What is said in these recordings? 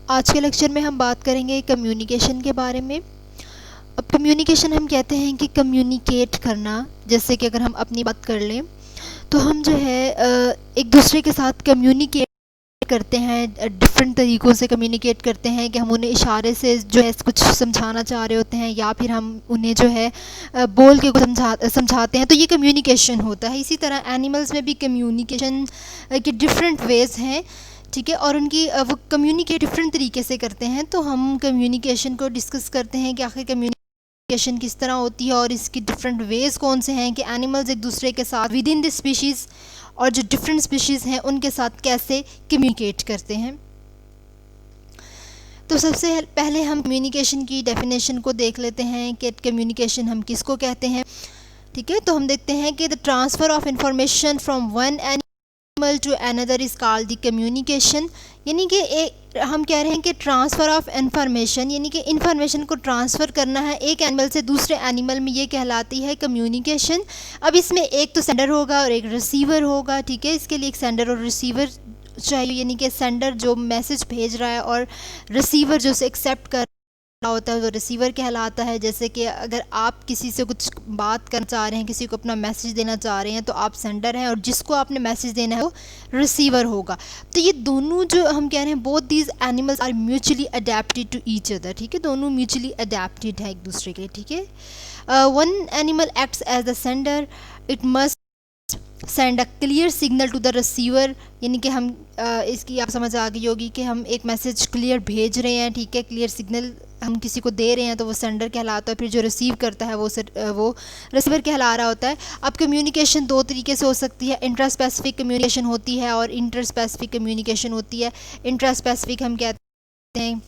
आज के लेक्चर में हम बात करेंगे कम्युनिकेशन के बारे में। अब कम्युनिकेशन हम कहते हैं कि कम्युनिकेट करना। जैसे कि अगर हम अपनी बात कर लें तो हम जो है एक दूसरे के साथ कम्युनिकेट करते हैं, डिफरेंट तरीक़ों से कम्युनिकेट करते हैं कि हम उन्हें इशारे से जो है कुछ समझाना चाह रहे होते हैं या फिर हम उन्हें जो है बोल के कुछ समझाते हैं, तो ये कम्युनिकेशन होता है। इसी तरह एनिमल्स में भी कम्युनिकेशन के डिफरेंट वेज़ हैं, ठीक है, और उनकी वो कम्युनिकेट डिफरेंट तरीके से करते हैं। तो हम कम्युनिकेशन को डिस्कस करते हैं कि आखिर कम्युनिकेशन किस तरह होती है और इसकी डिफरेंट वेज़ कौन से हैं कि एनिमल्स एक दूसरे के साथ विद इन द स्पीशीज़ और जो डिफरेंट स्पीशीज़ हैं उनके साथ कैसे कम्युनिकेट करते हैं। तो सबसे पहले हम कम्युनिकेशन की डेफिनेशन को देख लेते हैं कि कम्युनिकेशन हम किसको कहते हैं। ठीक है, तो हम देखते हैं कि the transfer of information from one animal to another is called the communication. यानी कि हम कह रहे हैं कि ट्रांसफ़र ऑफ इंफॉर्मेशन, यानी कि इंफॉर्मेशन को ट्रांसफ़र करना है एक एनिमल से दूसरे एनिमल में, ये कहलाती है कम्युनिकेशन। अब इसमें एक तो सेंडर होगा और एक रिसीवर होगा, ठीक है, इसके लिए एक सेंडर और रिसीवर चाहिए, यानी कि सेंडर जो मैसेज भेज रहा है और रिसीवर जो उसे एक्सेप्ट कर रहा होता है तो रिसीवर कहलाता है। जैसे कि अगर आप किसी से कुछ बात करना चाह रहे हैं, किसी को अपना मैसेज देना चाह रहे हैं, तो आप सेंडर हैं और जिसको आपने मैसेज देना है वो रिसीवर होगा। तो ये दोनों जो हम कह रहे हैं, both these animals are mutually adapted to each other, ठीक है, दोनों म्यूचुअली अडेप्टेड है एक दूसरे के लिए, ठीक है। One animal acts as the sender, it must send a clear signal to the receiver, यानी कि हम इसकी आप समझ आ गई होगी कि हम एक मैसेज क्लियर भेज रहे हैं, ठीक है, क्लियर सिग्नल हम किसी को दे रहे हैं तो वो सेंडर कहलाता है, फिर जो रिसीव करता है वो रिसीवर कहला रहा होता है। अब कम्युनिकेशन दो तरीके से हो सकती है, इंट्रा स्पेसिफिक कम्युनिकेशन होती है और इंटर स्पेसिफिक कम्युनिकेशन होती है। इंट्रा स्पेसिफिक हम कहते हैं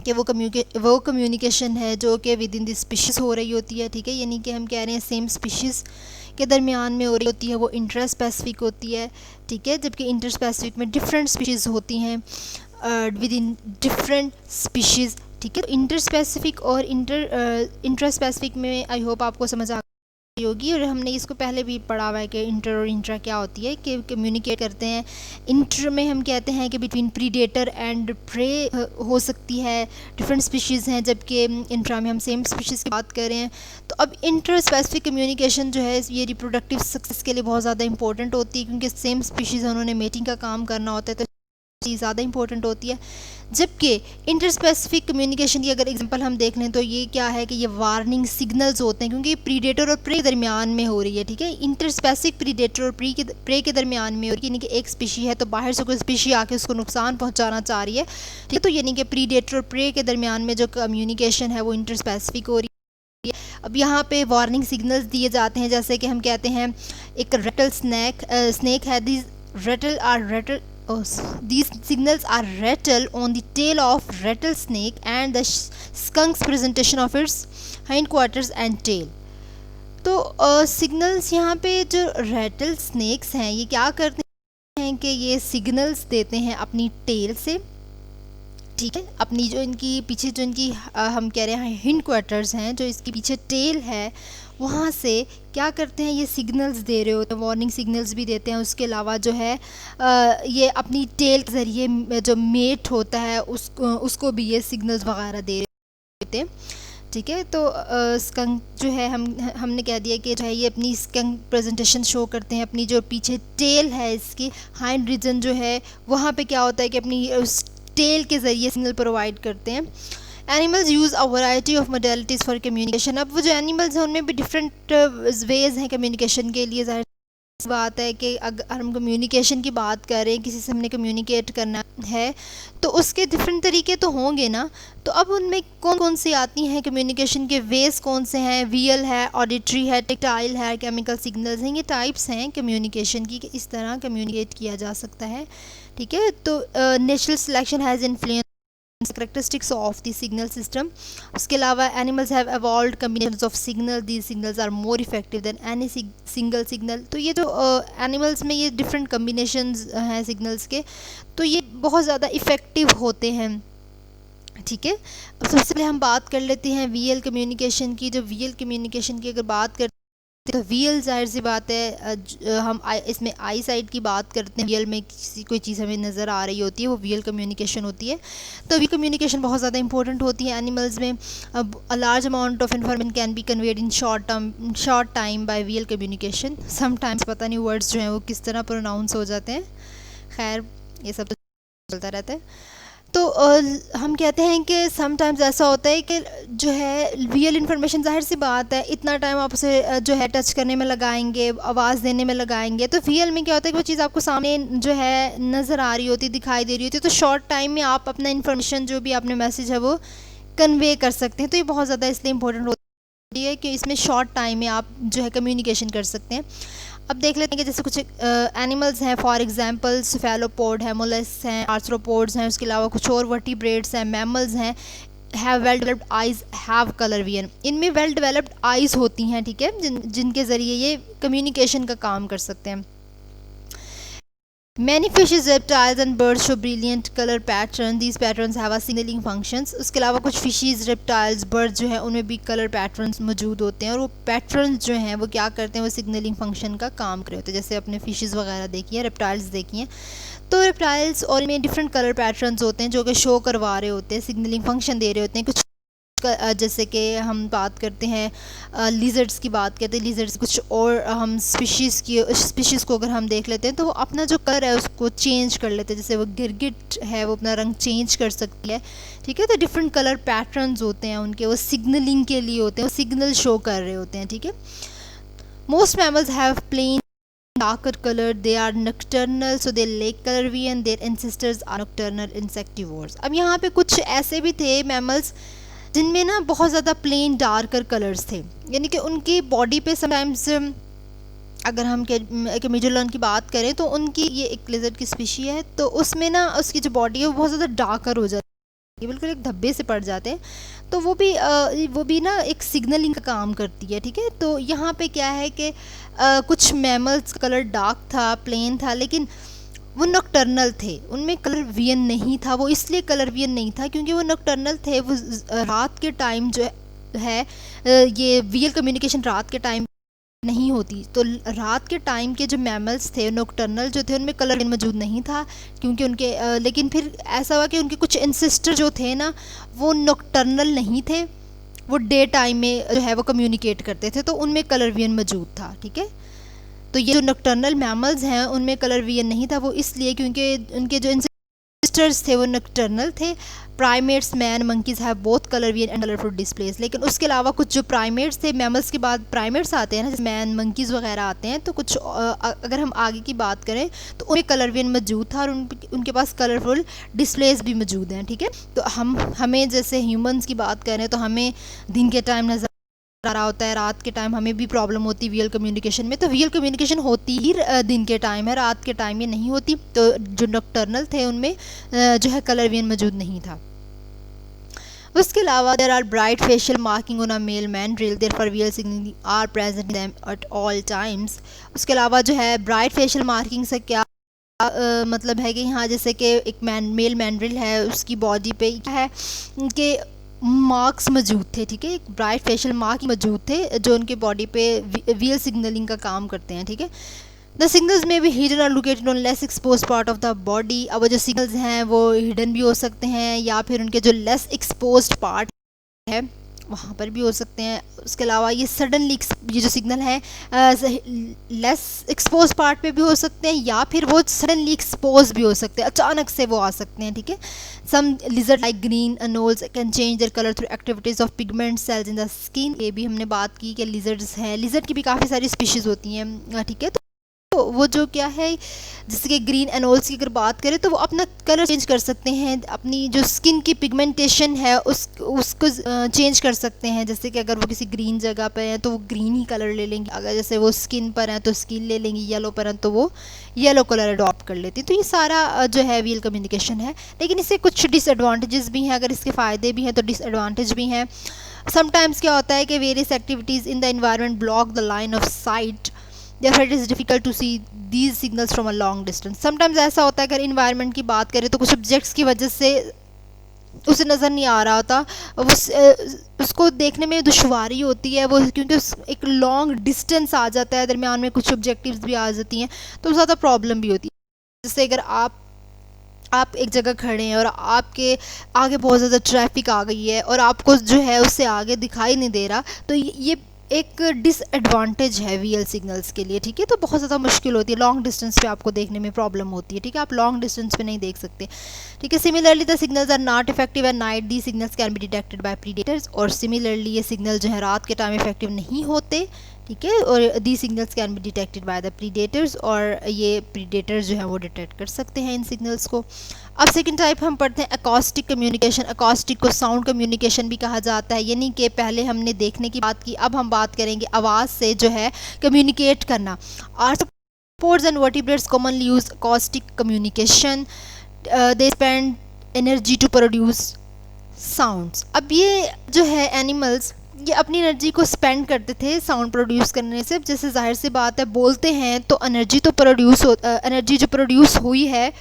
कि वो कम्युनिकेशन है जो कि विद इन द स्पीशीज़ हो रही होती है, ठीक है, यानी कि हम कह रहे हैं सेम स्पीशीज़ के दरमियान में हो रही होती है, वो इंटर स्पेसिफिक होती है, ठीक है, जबकि इंटर स्पेसिफिक में डिफरेंट स्पीशीज़ होती हैं विद इन डिफरेंट स्पीशीज़, ठीक है। इंटर स्पेसिफिक और इंटर स्पेसिफिक में आई होप आपको समझ आ होगी, और हमने इसको पहले भी पढ़ा हुआ है कि इंटर और इंट्रा क्या होती है, कि कम्युनिकेट करते हैं। इंटर में हम कहते हैं कि बिटवीन प्रीडेटर एंड प्रे हो सकती है, डिफरेंट स्पीशीज़ हैं, जबकि इंट्रा में हम सेम स्पीशीज़ की बात कर रहे हैं। तो अब इंटर स्पेसिफिक कम्युनिकेशन जो है ये रिप्रोडक्टिव सक्सेस के लिए बहुत ज़्यादा इंपॉर्टेंट होती है, क्योंकि सेम स्पीशीज़ उन्होंने मेटिंग का काम करना होता है, तो चीज़ ज़्यादा इंपॉर्टेंट होती है। जबकि इंटरस्पेसिफिक कम्युनिकेशन की अगर एग्जांपल हम देख लें तो ये क्या है कि ये वार्निंग सिग्नल्स होते हैं, क्योंकि प्रीडेटर और प्रे के दरमियान में हो रही है, ठीक है। इंटरस्पेसिफिक प्रीडेटर और प्रे के दरमियान में हो रही है, यानी कि एक स्पीशी है तो बाहर से कोई स्पीशी आके उसको नुकसान पहुंचाना चाह रही है, ठीक है, तो यानी कि प्रीडेटर और प्रे के दरमियान में जो कम्युनिकेशन है वो इंटरस्पेसिफिक हो रही है। अब यहाँ पे वार्निंग सिग्नल्स दिए जाते हैं, जैसे कि हम कहते हैं एक रेटल स्नेक है, this rattle or rattle these signals are rattle on the tail of rattlesnake and the skunk's presentation of its hindquarters and tail। तो सिग्नल्स यहाँ पे जो रेटल स्नेक्स हैं ये क्या करते हैं कि ये सिग्नल्स देते हैं अपनी टेल से, ठीक है, अपनी जो इनकी पीछे जो इनकी हम कह रहे हैं हिंड क्वार्टर्स हैं, जो इसके पीछे टेल है, वहाँ से क्या करते हैं ये सिग्नल्स दे रहे होते हैं, वार्निंग सिग्नल्स भी देते हैं। उसके अलावा जो है ये अपनी टेल के ज़रिए जो मेट होता है उसको भी ये सिग्नल्स वगैरह दे रहे होते हैं, ठीक है। तो स्कंक जो है हमने कह दिया कि जो है ये अपनी स्कंक प्रेजेंटेशन शो करते हैं, अपनी जो पीछे टेल है इसकी हाइंड रीजन जो है वहाँ पे क्या होता है कि अपनी उस टेल के ज़रिए सिग्नल प्रोवाइड करते हैं। Animals use a variety of modalities for communication. अब वो जो एनिमल्स हैं उनमें भी डिफरेंट वेज़ हैं कम्युनिकेशन के लिए। ज़ाहिर बात है कि अगर हम कम्युनिकेशन की बात करें, किसी से हमने कम्युनिकेट करना है तो उसके डिफरेंट तरीके तो होंगे ना। तो अब उनमें कौन कौन सी आती हैं कम्युनिकेशन के वेज़, कौन से हैं? विजुअल है, ऑडिटरी है, टेक्टाइल है, केमिकल सिग्नल्स हैं। ये टाइप्स हैं कम्युनिकेशन की कि इस तरह कम्युनिकेट किया जा सकता है, ठीक है। तो natural selection has influence characteristics of the signal system। उसके अलावा animals have evolved combinations of signal, these signals are more effective than any single signal। तो ये जो animals में ये different combinations हैं signals के, तो ये बहुत ज़्यादा इफ़ेक्टिव होते हैं, ठीक है। अब सबसे पहले हम बात कर लेते हैं विजुअल कम्युनिकेशन की। जो विजुअल कम्युनिकेशन की अगर बात करते देखते हैं। तो वियल जाहिर सी बात है हम इसमें आई साइड की बात करते हैं, वियल में किसी कोई चीज़ हमें नज़र आ रही होती है, वो वियल कम्युनिकेशन होती है। तो वियल कम्युनिकेशन बहुत ज़्यादा इंपॉर्टेंट होती है एनिमल्स में। A large amount of information can be conveyed in short time by vial communication. Sometimes पता नहीं वर्ड्स जो हैं वो किस तरह प्रोनाउंस हो जाते हैं, खैर ये सब तो चलता रहता है। तो हम कहते हैं कि समटाइम्स ऐसा होता है कि जो है रियल इन्फॉर्मेशन, जाहिर सी बात है इतना टाइम आप उसे जो है टच करने में लगाएंगे, आवाज़ देने में लगाएंगे, तो रियल में क्या होता है कि वो चीज़ आपको सामने जो है नज़र आ रही होती, दिखाई दे रही होती है, तो शॉर्ट टाइम में आप अपना इन्फॉर्मेशन जो भी आपने मैसेज है वो कन्वे कर सकते हैं। तो ये बहुत ज़्यादा इसलिए इंपॉर्टेंट होती है कि इसमें शॉर्ट टाइम में आप जो है कम्युनिकेशन कर सकते हैं। अब देख लेते हैं कि जैसे कुछ एनिमल्स हैं, फॉर एग्जांपल सेफेलोपोड है, मोलस्क हैं, आर्थ्रोपोड्स हैं, उसके अलावा कुछ और वर्टिब्रेट्स हैं, मैमल्स हैं, have well developed eyes, have colour vision. इनमें वेल डेवलप्ड आइज़ होती हैं, ठीक है, जिनके ज़रिए ये कम्युनिकेशन का काम कर सकते हैं। Many fishes, reptiles and birds show brilliant color pattern. These patterns have a signaling functions. उसके अलावा कुछ फिशेज, रेप्टाइल्स, बर्ड्स जो है उनमें भी कलर पैटर्न्स मौजूद होते हैं, और वो पैटर्न्स जो हैं वो क्या करते हैं, वो सिग्नलिंग फंक्शन का काम कर रहे होते हैं। जैसे अपने फिशेज वगैरह देखी है, रेप्टाइल्स देखी हैं, तो रेप्टाइल्स और इनमें डिफरेंट कलर पैटर्न्स होते हैं जो कि शो करवा रहे होते हैं, सिग्नलिंग फंक्शन दे रहे होते हैं। कुछ जैसे कि हम बात करते हैं लिजर्ड्स की बात करते हैं, लिजर्ड्स कुछ और हम स्पीशीज़ को अगर हम देख लेते हैं तो वो अपना जो कलर है उसको चेंज कर लेते हैं। जैसे वो गिरगिट है, वो अपना रंग चेंज कर सकती है, ठीक है। तो डिफरेंट कलर पैटर्न्स होते हैं उनके, वो सिग्नलिंग के लिए होते हैं, वो सिग्नल शो कर रहे होते हैं, ठीक है। Most mammals have plain darker color, they are nocturnal, so they lack color vision, their ancestors are nocturnal insectivores। अब यहाँ पे कुछ ऐसे भी थे मैमल्स जिनमें ना बहुत ज़्यादा प्लेन डार्कर कलर्स थे, यानी कि उनकी बॉडी पे समटाइम्स, अगर हम कैमेजोलॉन की बात करें तो उनकी, ये एक लिजर्ड की स्पीशी है, तो उसमें ना उसकी जो बॉडी है वो बहुत ज़्यादा डार्कर हो जाती है, बिल्कुल एक धब्बे से पड़ जाते हैं। तो वो भी ना एक सिग्नलिंग का काम करती है, ठीक है। तो यहाँ पे क्या है कि कुछ मैमल्स का कलर डार्क था, प्लेन था, लेकिन वो नॉकटर्नल थे, उनमें कलर विजन नहीं था। वो इसलिए कलर विजन नहीं था क्योंकि वो नॉकटर्नल थे, वो रात के टाइम जो है ये विजुअल कम्युनिकेशन रात के टाइम नहीं होती। तो रात के टाइम के जो मैमल्स थे, नॉकटर्नल जो थे, उनमें कलर विजन मौजूद नहीं था क्योंकि उनके लेकिन फिर ऐसा हुआ कि उनके कुछ एंसेस्टर जो थे ना वो नॉकटर्नल नहीं थे, वो डे टाइम में जो है वो कम्युनिकेट करते थे, तो उनमें कलर विजन मौजूद था, ठीक है। तो ये जो नॉकटर्नल मैमल्स हैं उनमें कलर विजन नहीं था, वो इसलिए क्योंकि उनके जो एंसेस्टर्स थे वो नॉकटर्नल थे। Primates, man, monkeys have both colour vision and colourful displace. लेकिन उसके अलावा कुछ जो प्राइमेट्स थे, मैमल्स के बाद प्राइमेट्स आते हैं ना, जैसे मैन, मंकीज़ वगैरह आते हैं, तो कुछ अगर हम आगे की बात करें तो उनमें कलर विजन मौजूद था और उनके पास कलरफुल डिस्प्लेस भी मौजूद हैं, ठीक है। तो हमें जैसे ह्यूमंस की बात करें तो हमें दिन के टाइम नज़र आ रहा होता है, रात के टाइम हमें भी प्रॉब्लम होती है विजुअल कम्युनिकेशन में। तो विजुअल कम्युनिकेशन होती ही दिन के टाइम है, रात के टाइम ये नहीं होती। तो जो नॉकटर्नल थे उनमें जो है कलर विजन मौजूद नहीं था। उसके अलावा there are bright facial marking on a male mandrill, therefore visual signalling are present in them at all times. उसके अलावा जो है ब्राइट फेशियल मार्किंग से क्या मतलब है कि यहाँ जैसे कि एक मेल मैंड्रिल है, उसकी बॉडी पे क्या है कि मार्क्स मौजूद थे, ठीक है, एक ब्राइट फेशियल मार्क मौजूद थे जो उनके बॉडी पे विजुअल सिग्नलिंग का काम करते हैं, ठीक है। द सिग्नल्स में भी हिडन और located on less expose part of the body. अब जो सिग्नल्स हैं वो हिडन भी हो सकते हैं या फिर उनके जो लेस एक्सपोज पार्ट है वहाँ पर भी हो सकते हैं। उसके अलावा ये सडनली ये जो सिग्नल है लेस एक्सपोज पार्ट पे भी हो सकते हैं या फिर वो सडनली एक्सपोज भी हो सकते हैं, अचानक से वो आ सकते हैं, ठीक है। Some lizard like green anoles can change their colour through activities of pigment cells in the skin. ये भी हमने बात की कि लिजर्ड्स हैं, लिजर्ड की भी काफ़ी सारी स्पीशीज़ होती हैं, ठीक है। तो वो जो क्या है जैसे कि ग्रीन एनोल्स की अगर बात करें तो वो अपना कलर चेंज कर सकते हैं, अपनी जो स्किन की पिगमेंटेशन है उसको चेंज कर सकते हैं। जैसे कि अगर वो किसी ग्रीन जगह पे हैं तो वो ग्रीन ही कलर ले लेंगे, अगर जैसे वो स्किन पर हैं तो स्किन ले लेंगे, येलो पर हैं तो वो येलो कलर अडॉप्ट कर लेती है। तो ये सारा जो है विजुअल कम्युनिकेशन है, लेकिन इससे कुछ डिसएडवांटेजेस भी हैं। अगर इसके फ़ायदे भी हैं तो डिसएडवांटेज भी हैं। समटाइम्स क्या होता है कि various activities in the environment block the line of site, therefore it is difficult to see these signals from a long distance। Sometimes ऐसा होता है अगर इन्वायरमेंट की बात करें तो कुछ ऑब्जेक्ट्स की वजह से उसे नज़र नहीं आ रहा होता, उसको देखने में दुश्वारी होती है वो, क्योंकि एक लॉन्ग डिस्टेंस आ जाता है, दरमियान में कुछ ऑब्जेक्टिव्स भी आ जाती हैं, तो ज़्यादा प्रॉब्लम भी होती है। जैसे अगर आप एक जगह खड़े हैं और आपके आगे बहुत ज़्यादा ट्रैफिक आ गई है और आपको जो है उससे आगे दिखाई नहीं दे रहा, तो ये एक डिसएडवांटेज है वीएल सिग्नल्स के लिए, ठीक है। तो बहुत ज़्यादा मुश्किल होती है, लॉन्ग डिस्टेंस पे आपको देखने में प्रॉब्लम होती है, ठीक है, आप लॉन्ग डिस्टेंस पे नहीं देख सकते, ठीक है। Similarly the signals are not effective at night, the signals can be detected by predators, और सिमिलरली ये सिग्नल जो है रात के टाइम इफेक्टिव नहीं होते, ठीक है, और the signals can be detected by the predators, और ये प्रीडेटर्स जो है वो डिटेक्ट कर सकते हैं इन सिग्नल्स को। अब सेकंड टाइप हम पढ़ते हैं एकॉस्टिक कम्युनिकेशन। एकॉस्टिक को साउंड कम्युनिकेशन भी कहा जाता है, यानी कि पहले हमने देखने की बात की, अब हम बात करेंगे आवाज़ से जो है कम्युनिकेट करना। Arthropods and vertebrates commonly use acoustic communication, they spend energy to produce sounds. अब ये जो है एनिमल्स, ये अपनी एनर्जी को स्पेंड करते थे साउंड प्रोड्यूस करने से। जैसे जाहिर सी बात है, बोलते हैं तो एनर्जी तो एनर्जी जो प्रोड्यूस हुई है,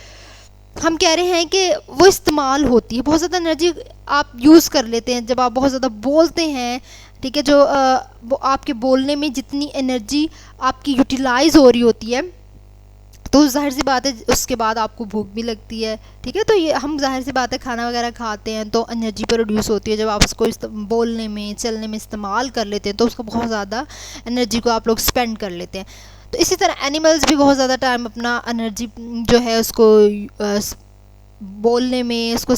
हम कह रहे हैं कि वो इस्तेमाल होती है, बहुत ज़्यादा एनर्जी आप यूज़ कर लेते हैं जब आप बहुत ज़्यादा बोलते हैं, ठीक है, जो आपके बोलने में जितनी एनर्जी आपकी यूटिलाइज हो रही होती है, तो जाहिर सी बात है उसके बाद आपको भूख भी लगती है, ठीक है। तो ये हम जाहिर सी बात है खाना वगैरह खाते हैं तो एनर्जी प्रोड्यूस होती है, जब आप उसको बोलने में चलने में इस्तेमाल कर लेते हैं तो उसको बहुत ज़्यादा एनर्जी को आप लोग स्पेंड कर लेते हैं। तो इसी तरह एनिमल्स भी बहुत ज़्यादा टाइम अपना एनर्जी जो है उसको बोलने में, उसको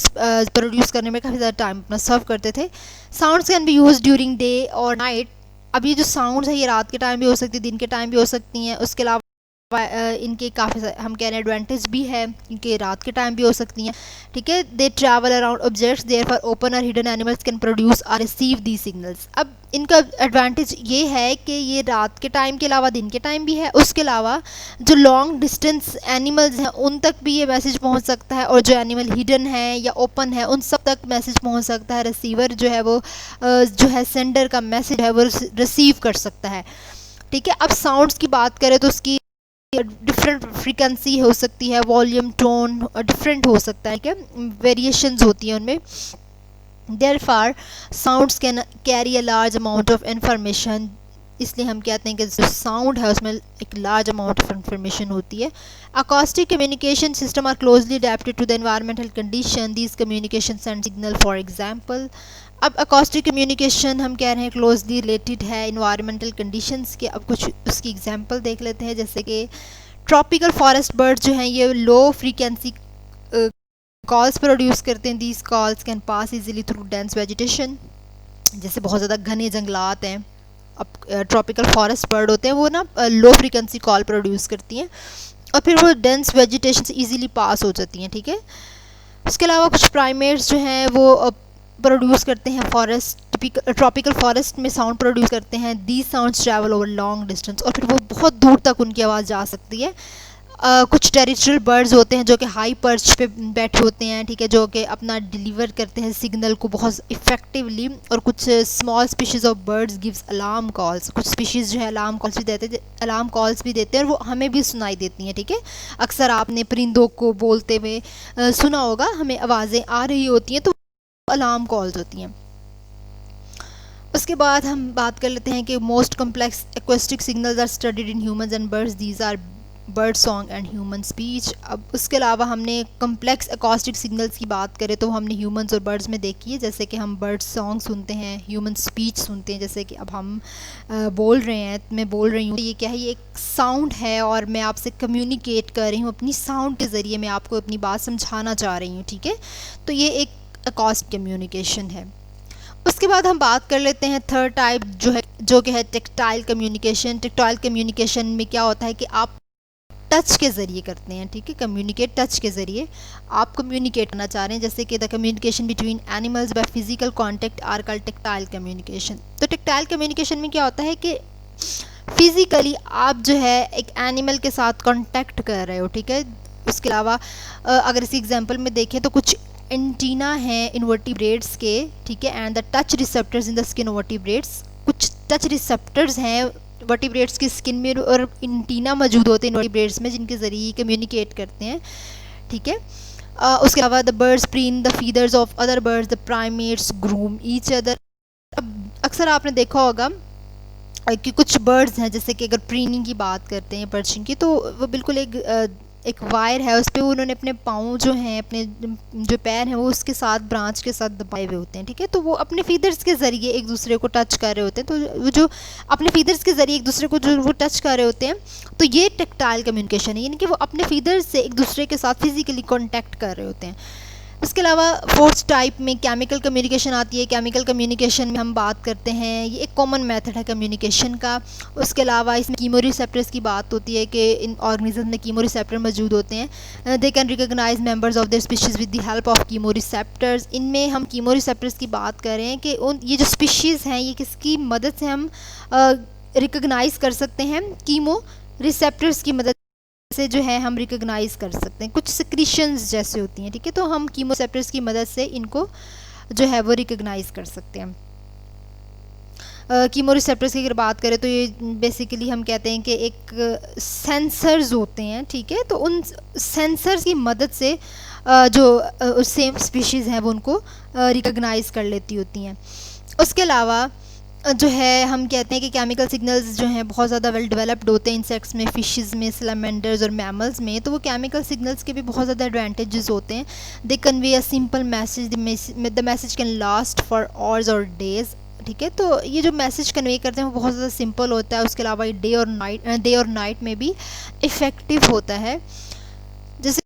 प्रोड्यूस करने में काफ़ी ज़्यादा टाइम अपना सर्व करते थे। Sounds can be use during day और नाइट। अब ये जो साउंड्स है ये रात के टाइम भी हो सकती है, दिन के टाइम भी हो सकती हैं। उसके अलावा इनके काफ़ी हम कह रहे हैं एडवांटेज भी है, इनके रात के टाइम भी हो सकती हैं, ठीक है। दे travel around objects, therefore open और हिडन एनिमल्स कैन प्रोड्यूस और रिसीव दी सिग्नल्स। अब इनका एडवांटेज ये है कि ये रात के टाइम के अलावा दिन के टाइम भी है। उसके अलावा जो लॉन्ग डिस्टेंस एनिमल्स हैं उन तक भी ये मैसेज पहुंच सकता है, और जो एनिमल हिडन है या ओपन है उन सब तक मैसेज पहुंच सकता है। रिसीवर जो है वो जो है सेंडर का मैसेज है वो रिसीव कर सकता है, ठीक है। अब साउंड्स की बात करें तो उसकी डिफरेंट फ्रीक्वेंसी हो सकती है, वॉल्यूम, टोन डिफरेंट हो सकता है, क्या वेरिएशंस होती हैं उनमें। Therefore sounds can carry a large amount of information, इसलिए हम कहते हैं कि जो साउंड है उसमें एक लार्ज अमाउंट ऑफ इंफॉर्मेशन होती है। Acoustic communication system are closely adapted to the environmental condition, these communication send signal for example. अब अकॉस्टिक कम्युनिकेशन हम कह रहे हैं क्लोजली रिलेटेड है इन्वायरमेंटल कंडीशंस के। अब कुछ उसकी एग्जांपल देख लेते हैं, जैसे कि ट्रॉपिकल फॉरेस्ट बर्ड्स जो हैं ये लो फ्रीक्वेंसी कॉल्स प्रोड्यूस करते हैं। These calls can pass easily through dense vegetation, जैसे बहुत ज़्यादा घने जंगलात हैं। अब ट्रॉपिकल फॉरेस्ट बर्ड होते हैं वो ना लो फ्रीक्वेंसी कॉल प्रोड्यूस करती हैं और फिर वो डेंस वेजिटेशन से ईजीली पास हो जाती हैं, ठीक है। उसके अलावा कुछ प्राइमेट्स जो हैं वो प्रोड्यूस करते हैं ट्रॉपिकल फॉरेस्ट में साउंड प्रोड्यूस करते हैं। These sounds travel over long distance, और फिर वो बहुत दूर तक उनकी आवाज़ जा सकती है। कुछ टेरिटोरियल बर्ड्स होते हैं जो कि हाई पर्च पे बैठे होते हैं, ठीक है, जो कि अपना डिलीवर करते हैं सिग्नल को बहुत इफ़ेक्टिवली। और कुछ small species of birds gives alarm calls, कुछ स्पीशीज़ जो है अलार्म कॉल्स भी देते हैं और वो हमें भी सुनाई देती हैं, ठीक है। अक्सर आपने परिंदों को बोलते हुए सुना होगा, हमें आवाज़ें आ रही होती हैं तो अलार्म कॉल्स होती हैं। उसके बाद हम बात कर लेते हैं कि most complex acoustic signals are studied in humans and birds, these are bird song and human speech. अब उसके अलावा हमने कम्प्लेक्स एकॉस्टिक सिग्नल्स की बात करें तो हमने ह्यूमंस और बर्ड्स में देखी है, जैसे कि हम बर्ड सॉन्ग सुनते हैं, ह्यूमन स्पीच सुनते हैं, जैसे कि अब हम बोल रहे हैं, मैं बोल रही हूँ, ये क्या है, ये एक साउंड है और मैं आपसे कम्युनिकेट कर रही हूँ अपनी साउंड के ज़रिए, मैं आपको अपनी बात समझाना चाह रही हूँ, ठीक है। तो ये एक एकॉस्टिक कम्युनिकेशन है। उसके बाद हम बात कर लेते हैं थर्ड टाइप जो कि है टेक्टाइल कम्युनिकेशन। टेक्टाइल कम्युनिकेशन में क्या होता है कि आप टच के ज़रिए करते हैं, ठीक है, कम्युनिकेट टच के ज़रिए आप कम्युनिकेट करना चाह रहे हैं, जैसे कि the communication between animals by physical contact are called tactile communication. तो टेक्टाइल कम्युनिकेशन में क्या होता है कि फिज़िकली आप जो है एक एनिमल के साथ कांटेक्ट कर रहे हो, ठीक है। उसके अलावा अगर इसी एग्जांपल में देखें तो कुछ एंटीना है इनवर्टिब्रेट्स के, ठीक है, and the touch receptors in the skin vertebrates, कुछ टच रिसेप्टर्स हैं वर्टिब्रेट्स की स्किन में और एंटीना मौजूद होते हैं इनवर्टिब्रेट्स में, जिनके ज़रिए कम्युनिकेट करते हैं, ठीक है। उसके अलावा the birds preen the feathers of other birds, the primates groom each other. अब अक्सर आपने देखा होगा कि कुछ बर्ड्स हैं, जैसे कि अगर प्रीनिंग की बात करते हैं पर्चिंग की, तो वो बिल्कुल एक वायर है, उस पर उन्होंने अपने पाँव जो हैं, अपने जो पैर हैं, वो उसके साथ ब्रांच के साथ दबाए हुए होते हैं, ठीक है। तो वो अपने फीदर्स के ज़रिए एक दूसरे को टच कर रहे होते हैं, तो वो जो अपने फीदर्स के ज़रिए एक दूसरे को जो वो टच कर रहे होते हैं, तो ये टेक्टाइल कम्युनिकेशन है, यानी कि वो अपने फीदर्स से एक दूसरे के साथ फिजिकली कॉन्टैक्ट कर रहे होते हैं। इसके अलावा फोर्थ टाइप में केमिकल कम्युनिकेशन आती है। केमिकल कम्युनिकेशन में हम बात करते हैं, ये एक कॉमन मेथड है कम्युनिकेशन का। उसके अलावा इसमें कीमोरिसेप्टर्स की बात होती है कि इन ऑर्गेनिज्म में कीमोरिसेप्टर मौजूद होते हैं। They can recognise members of their species with the help of chemoreceptors. इनमें हम कीमोरिसेप्टर्स की बात कर रहे हैं कि ये जो स्पीशीज़ हैं, ये किसकी मदद से हम रिकॉग्नाइज कर सकते हैं, कीमो रिसेप्टर्स की मदद से जो है हम रिकॉग्नाइज कर सकते हैं। कुछ सिक्रीशंस जैसे होती हैं, ठीक है, तो हम कीमोसेप्टर्स की मदद से इनको जो है वो रिकॉग्नाइज कर सकते हैं। कीमोरिसेप्टर्स की अगर बात करें तो ये बेसिकली हम कहते हैं कि एक सेंसर्स होते हैं, ठीक है। तो उन सेंसर्स की मदद से जो सेम स्पीशीज़ हैं वो उनको रिकॉग्नाइज कर लेती होती हैं। उसके अलावा जो है हम कहते हैं कि केमिकल सिग्नल्स जो हैं बहुत ज़्यादा वेल डेवलप्ड होते हैं इंसेक्ट्स में, फिशेस में, सैलमेंडर्स और मैमल्स में। तो वो केमिकल सिग्नल्स के भी बहुत ज़्यादा एडवांटेजेस होते हैं। They convey a simple message, the message can last for hours और डेज, ठीक है। तो ये जो मैसेज कन्वे करते हैं वो बहुत ज़्यादा सिंपल होता है। उसके अलावा डे और नाइट में भी इफ़ेक्टिव होता है। जैसे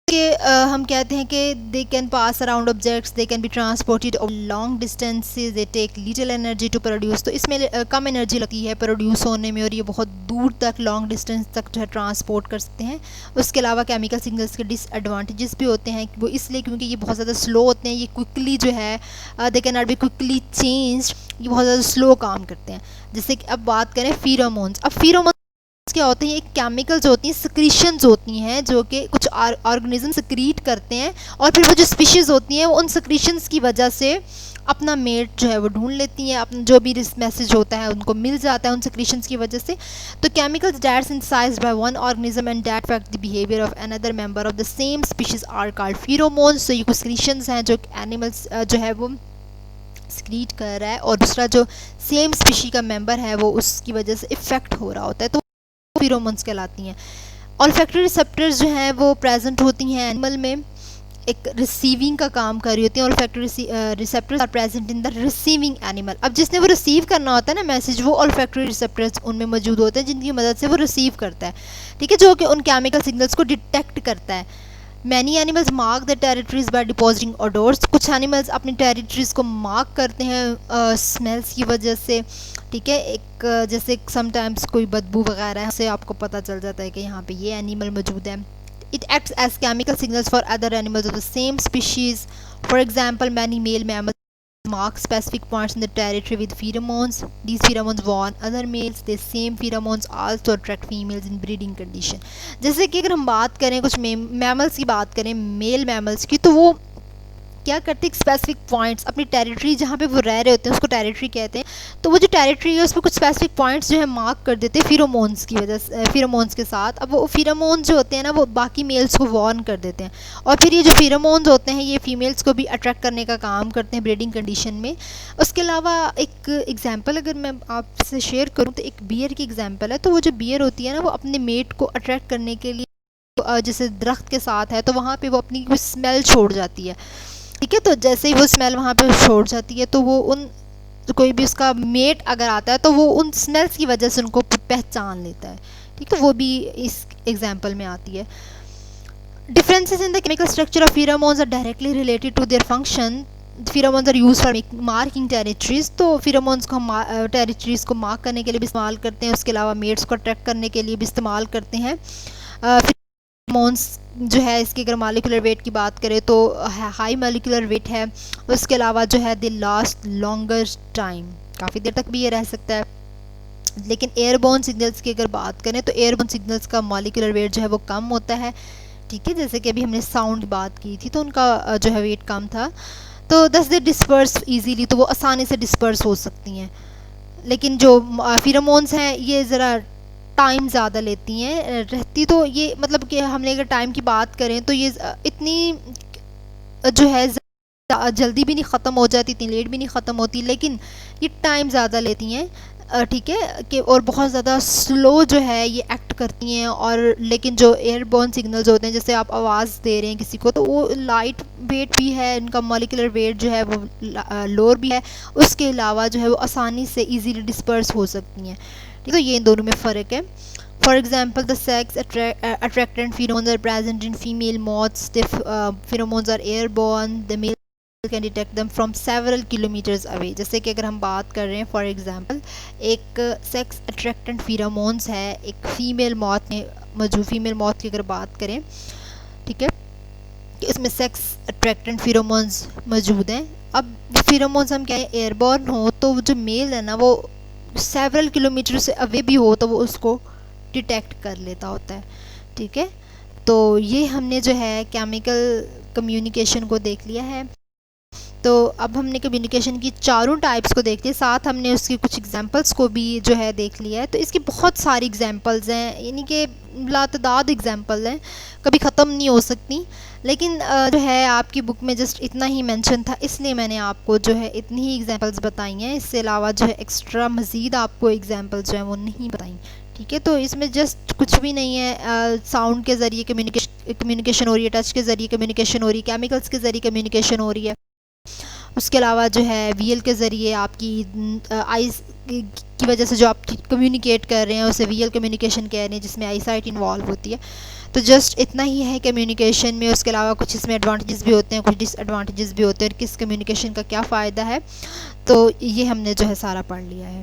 कि हम कहते हैं कि they can pass around objects, they can be transported over long distances, they take little energy to produce. तो इसमें कम एनर्जी लगती है प्रोड्यूस होने में, और ये बहुत दूर तक, लॉन्ग डिस्टेंस तक जो है ट्रांसपोर्ट कर सकते हैं। उसके अलावा केमिकल सिग्नल्स के डिसएडवांटेजेस भी होते हैं, वो इसलिए क्योंकि ये बहुत ज़्यादा स्लो होते हैं, ये क्विकली जो है they can not be quickly change, ये बहुत ज़्यादा स्लो काम करते हैं। जैसे कि अब बात करें फेरोमोन्स। अब फेरोमोन्स क्या होते हैं, ये केमिकल्स होती हैं, सिक्रीशंस होती हैं, जो कि कुछ ऑर्गेनिज्म सिक्रीट करते हैं, और फिर वो जो स्पीशीज़ होती हैं वो उन सिक्रीशंस की वजह से अपना मेट जो है वो ढूंढ लेती हैं, अपना जो भी मैसेज होता है उनको मिल जाता है उन सिक्रीशंस की वजह से। तो chemicals that synthesised by one organism and that affect the behaviour of another member of the same species are called pheromones. तो ये कुछ सिक्रीशंस हैं जो एनिमल्स जो है वो सिक्रीट कर रहा है, और दूसरा जो सेम स्पीशी का मेंबर है वो उसकी वजह से इफेक्ट हो रहा होता है, तो फेरोमोन्स कहलाती हैं। ऑल्फैक्टरी रिसेप्टर्स जो हैं वो प्रेजेंट होती हैं एनिमल में, एक रिसीविंग का काम कर रही होती हैं। Olfactory receptors are present in the receiving animal. अब जिसने वो रिसीव करना होता है ना मैसेज, वो ऑल्फैक्टरी रिसेप्टर्स उनमें मौजूद होते हैं, जिनकी मदद से वो रिसीव करता है, ठीक है, जो कि उन केमिकल सिग्नल्स को डिटेक्ट करता है। Many animals mark the territories by depositing ओडोर्स। कुछ एनिमल्स अपनी टेरिटरीज को मार्क करते हैं स्मेल्स की वजह से, ठीक है। एक जैसे समटाइम्स कोई बदबू वगैरह है, उससे आपको पता चल जाता है कि यहाँ पे ये एनिमल मौजूद है। It acts as chemical signals for other animals of the same species. For example many male mammals mark specific points in the territory with pheromones. These pheromones warn other males. The same pheromones also attract females in breeding condition. जैसे कि अगर हम बात करें कुछ mammals की बात करें, मेल मैमल्स की, तो वो क्या करते हैं, स्पेसिफिक पॉइंट्स अपनी टेरिटरी जहाँ पे वो रह रहे होते हैं उसको टेरिटरी कहते हैं। तो वो जो टेरिटरी है उस पर कुछ स्पेसिफिक पॉइंट्स जो है मार्क कर देते हैं फेरोमोन्स की वजह से, फेरोमोन्स के साथ। अब वो फेरोमोन्स जो होते हैं ना वो बाकी मेल्स को वार्न कर देते हैं, और फिर ये जो फेरोमोन्स होते हैं ये फीमेल्स को भी अट्रैक्ट करने का काम करते हैं ब्रीडिंग कंडीशन में। उसके अलावा एक एग्जाम्पल अगर मैं आपसे शेयर करूँ तो एक बियर की एग्जाम्पल है। तो वो जो बियर होती है ना वो अपने मेट को अट्रैक्ट करने के लिए जैसे दरख्त के साथ है तो वहाँ पर वो अपनी कुछ स्मेल छोड़ जाती है, ठीक है। तो जैसे ही वो स्मेल वहाँ पे छोड़ जाती है तो वो उन कोई भी उसका मेट अगर आता है तो वो उन स्मेल्स की वजह से उनको पहचान लेता है, ठीक है। वो भी इस एग्जांपल में आती है। Differences in the chemical structure of pheromones are directly related to their function. Pheromones are use for marking territories. तो फेरोमोन्स को हम टेरिटरीज को मार्क करने के लिए भी इस्तेमाल करते हैं, उसके अलावा मेट्स को अट्रैक्ट करने के लिए भी इस्तेमाल करते हैं। फेरोमोन्स जो है इसके अगर मॉलिक्यूलर वेट की बात करें तो हाई मॉलिक्यूलर वेट है। उसके अलावा जो है दे लास्ट लॉन्गर टाइम, काफ़ी देर तक भी ये रह सकता है। लेकिन एयरबोर्न सिग्नल्स की अगर बात करें तो एयरबोर्न सिग्नल्स का मॉलिक्यूलर वेट जो है वो कम होता है, ठीक है। जैसे कि अभी हमने साउंड की बात की थी तो उनका जो है वेट कम था, तो दस दे डिस्पर्स ईजीली, तो वो आसानी से डिस्पर्स हो सकती हैं। लेकिन जो फेरोमोन्स हैं ये ज़रा टाइम ज़्यादा लेती हैं रहती, तो ये मतलब कि हमने अगर टाइम की बात करें तो ये इतनी जो है जल्दी भी नहीं ख़त्म हो जाती, इतनी लेट भी नहीं ख़त्म होती, लेकिन ये टाइम ज़्यादा लेती हैं, ठीक है कि, और बहुत ज़्यादा स्लो जो है ये एक्ट करती हैं। और लेकिन जो एयरबोर्न सिग्नल्स होते हैं, जैसे आप आवाज़ दे रहे हैं किसी को, तो वो लाइट वेट भी है, इनका मॉलिक्यूलर वेट जो है वो लोअर भी है, उसके अलावा जो है वो आसानी से ईजीली डिस्पर्स हो सकती हैं। ठीक है, तो ये इन दोनों में फ़र्क है। For example, the sex attractant pheromones are present in female moths. The pheromones are airborne. The male can detect them from several kilometers away. जैसे कि अगर हम बात कर रहे हैं, फॉर एग्जांपल एक सेक्स अट्रैक्टेंट फिरोमोन्स है एक फीमेल मॉथ में मौजूद, फीमेल मॉथ की अगर बात करें, ठीक है, कि इसमें सेक्स अट्रैक्टेंट फिरोमोन्स मौजूद हैं। अब फिरोमोन्स हम क्या है, एयरबॉर्न हो तो जो मेल है ना वो सेवरल किलोमीटर से अवे भी हो तो वो उसको डिटेक्ट कर लेता होता है। ठीक है, तो ये हमने जो है केमिकल कम्युनिकेशन को देख लिया है। तो अब हमने कम्युनिकेशन की चारों टाइप्स को देख लिया, साथ हमने उसकी कुछ एग्जांपल्स को भी जो है देख लिया है। तो इसकी बहुत सारी एग्जांपल्स हैं, यानी कि लातदाद एग्जांपल हैं, कभी ख़त्म नहीं हो सकती, लेकिन जो है आपकी बुक में जस्ट इतना ही मेंशन था, इसलिए मैंने आपको जो है इतनी ही एग्जांपल्स बताई हैं। इससे अलावा जो है एक्स्ट्रा मज़ीद आपको एग्जांपल्स जो है वो नहीं बताई। ठीक है, तो इसमें जस्ट कुछ भी नहीं है, साउंड के ज़रिए कम्युनिकेशन हो रही है, टच के ज़रिए कम्युनिकेशन हो रही है, केमिकल्स के ज़रिए कम्युनिकेशन हो रही है। उसके अलावा जो है वीएल के ज़रिए आपकी आइज़ की वजह से जो आप कम्युनिकेट कर रहे हैं उसे वीएल कम्युनिकेशन कह रहे हैं, जिसमें आई साइट इन्वॉल्व होती है। तो जस्ट इतना ही है कम्युनिकेशन में। उसके अलावा कुछ इसमें एडवांटेजेस भी होते हैं, कुछ डिसएडवांटेजेस भी होते हैं, और किस कम्युनिकेशन का क्या फ़ायदा है, तो ये हमने जो है सारा पढ़ लिया है।